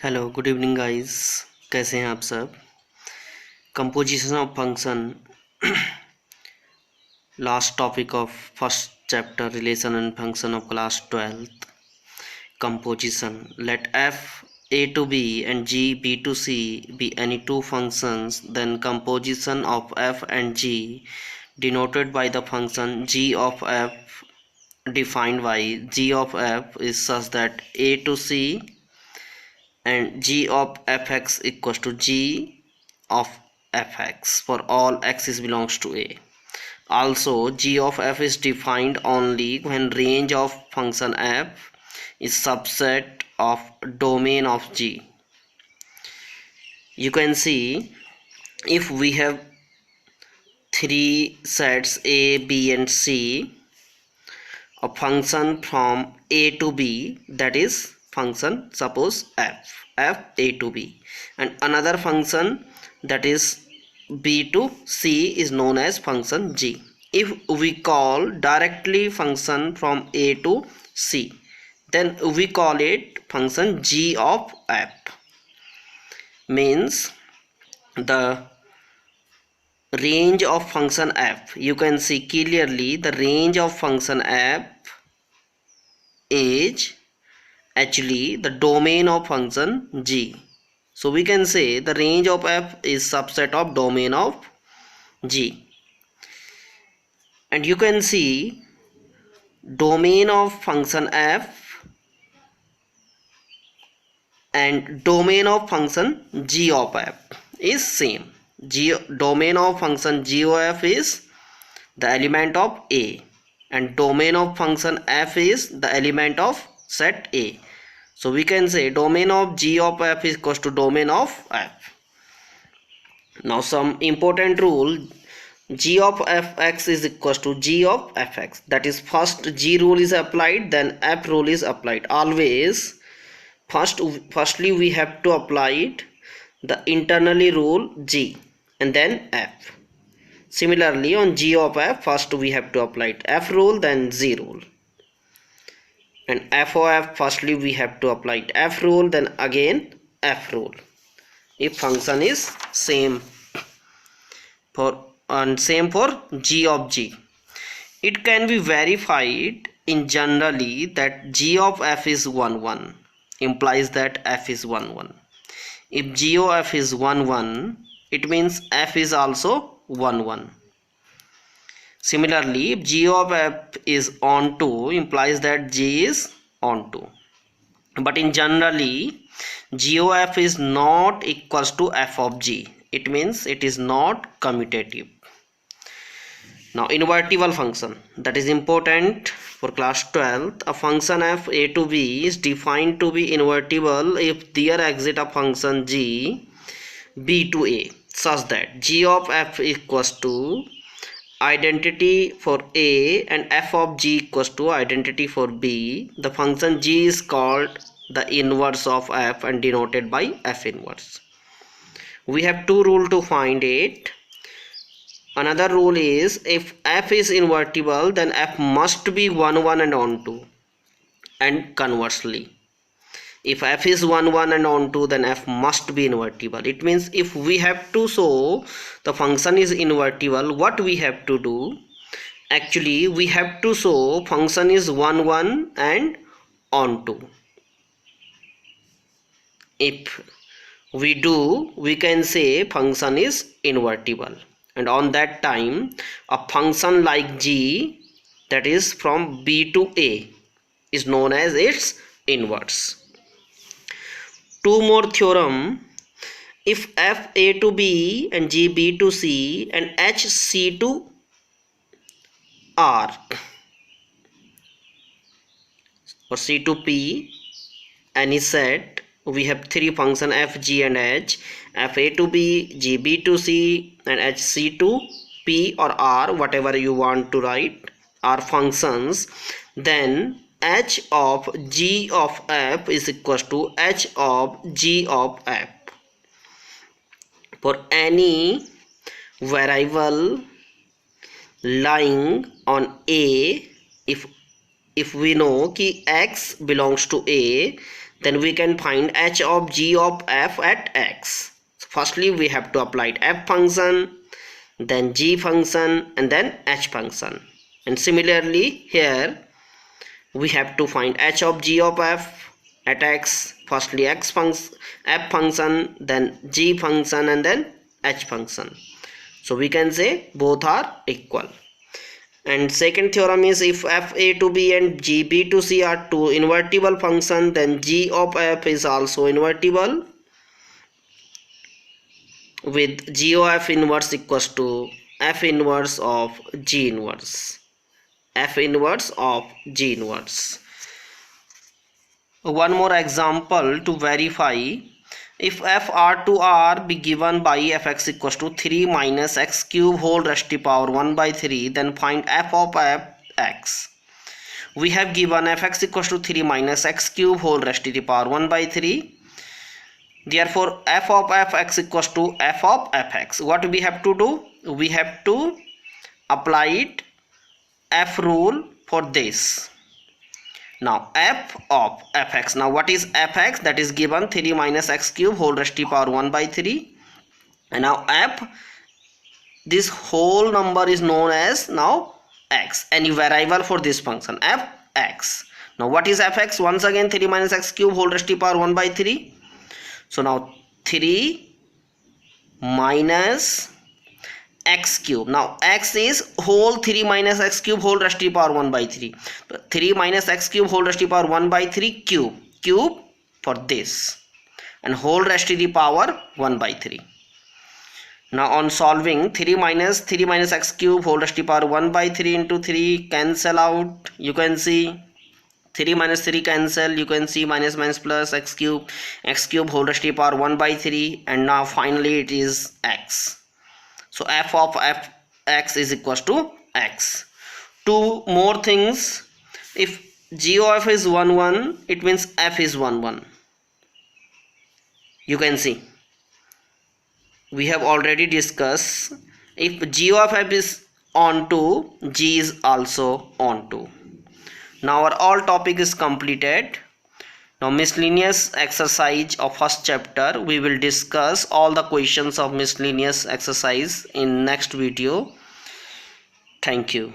Hello good evening guys. कैसे हैं आप सब। Composition of function, last topic of first chapter, relation and function of class 12th। Composition, let f a to b and g b to c be any two functions, then composition of f and g denoted by the function g of f defined by g of f is such that a to c and g of fx equals to g of fx for all x is belongs to a. Also g of f is defined only when range of function f is subset of domain of g. You can see, if we have three sets a, b and c, a function from a to b, that is function, suppose f a to b, and another function that is b to c is known as function g. If we call directly function from a to c, then we call it function g of f. Means the range of function f, you can see clearly the range of function f is actually the domain of function g. So we can say the range of f is subset of domain of g. And you can see domain of function f and domain of function g of f is same. Domain of function g of f is the element of a, and domain of function f is the element of set a. So we can say domain of g of f is equals to domain of f. Now some important rule, g of fx is equals to g of fx, that is first g rule is applied, then f rule is applied. Always firstly we have to apply it the internally rule g and then f. Similarly on g of f, first we have to apply it f rule then z rule, and f of f firstly we have to apply it f rule then again f rule, if function is same for, and same for g of g. It can be verified in generally that g of f is 1 1, implies that f is 1 1. If g of f is 1 1, it means f is also 1 1. Similarly, if g of f is onto, implies that g is onto. But in generally, g of f is not equals to f of g. It means it is not commutative. Now invertible function, that is important for class 12th. A function f a to b is defined to be invertible if there exists a function g b to a such that g of f equals to identity for a and f of g equals to identity for b. The function g is called the inverse of f and denoted by f inverse. We have two rules to find it. Another rule is, if f is invertible, then f must be 1 1 and onto, and conversely if f is 1 1 and onto, then f must be invertible. It means if we have to show the function is invertible, what we have to do, actually we have to show function is 1 1 and onto. If we do, we can say function is invertible, and on that time a function like g, that is from b to a, is known as its inverse. Two more theorem. If f a to b and g b to c and h c to r or c to p, any set, we have three function f, g and h, f a to b, g b to c and h c to p or r, whatever you want to write, are functions, then h of g of f is equals to h of g of f for any variable lying on a. If we know कि x belongs to a, then we can find h of g of f at x. So firstly we have to apply f function, then g function, and then h function. And similarly here we have to find h of g of f at x. Firstly f function, then g function, and then h function. So we can say both are equal. And second theorem is, if f a to b and g b to c are two invertible functions, then g of f is also invertible, with g of f inverse equals to f inverse of g inverse. F inverse of g inverse. One more example to verify. If f r to r be given by fx equals to 3 minus x cube whole raised to power 1 by 3, then find f of x. We have given fx equals to 3 minus x cube whole raised to the power 1 by 3. Therefore f of fx equals to f of fx. What we have to do? We have to apply it f rule for this. Now f of fx. Now what is fx? That is given 3 minus x cube whole raised to power 1 by 3. And now f, this whole number is known as now x, any variable for this function fx. Now what is fx? Once again 3 minus x cube whole raised to power 1 by 3. So now 3 minus x cube. Now x is whole 3 minus x cube whole raised to power 1 by 3. 3 minus x cube whole raised to power 1 by 3 cube for this, and whole raised to the power 1 by 3. Now on solving, 3 minus x cube whole raised to power 1 by 3 into 3 cancel out. You can see 3 minus 3 cancel. You can see minus plus x cube whole raised to power 1 by 3, and now finally it is x. So f of fx is equals to x. Two more things. If g of f is 1 1, it means f is 1 1. You can see we have already discussed, if g of f is on 2, g is also on 2. Now our all topic is completed. Now miscellaneous exercise of first chapter, we will discuss all the questions of miscellaneous exercise in next video. Thank you.